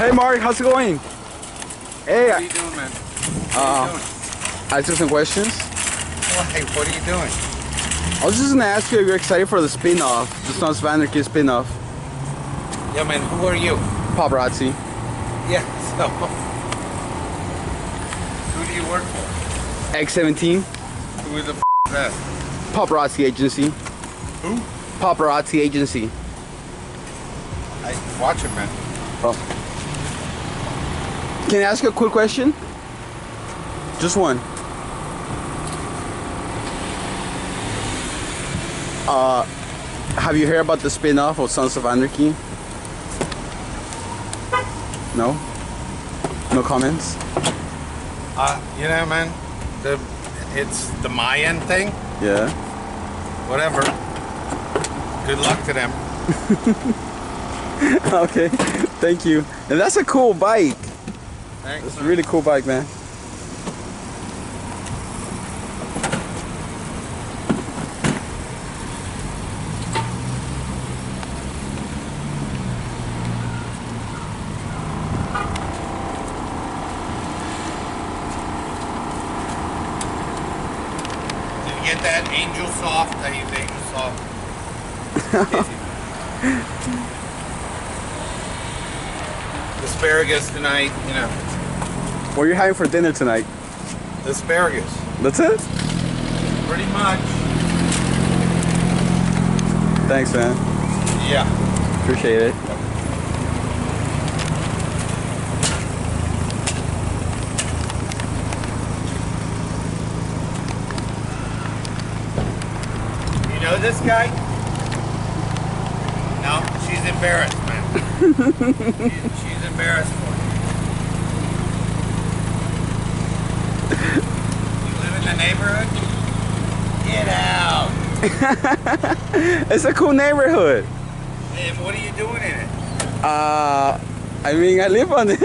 Hey Mark, how's it going? Hey, what are you doing, man? What are you doing? I asked you some questions. Why? What are you doing? I was just gonna ask you if you're excited for the spin-off, the Sons of Anarchy spin-off. Yeah, man, who are you? Paparazzi. Yeah, so... Who do you work for? X17. Who is the f*** is that? Paparazzi agency. Who? Paparazzi agency. Watch it, man. Oh. Can I ask you a quick question? Just one. Have you heard about the spin-off of Sons of Anarchy? No? No comments? You know, man, it's the Mayan thing. Yeah. Whatever. Good luck to them. Okay, thank you. And that's a cool bike. Thanks. It's a really cool bike, man. Did you get that Angel Soft? I use Angel Soft. Asparagus tonight, you know. What are you having for dinner tonight? Asparagus. That's it? Pretty much. Thanks, man. Yeah. Appreciate it. You know this guy? No, she's embarrassed, man. she's embarrassed for you. You live in the neighborhood? Get out. It's a cool neighborhood. Hey, what are you doing in it? I mean, I live on it.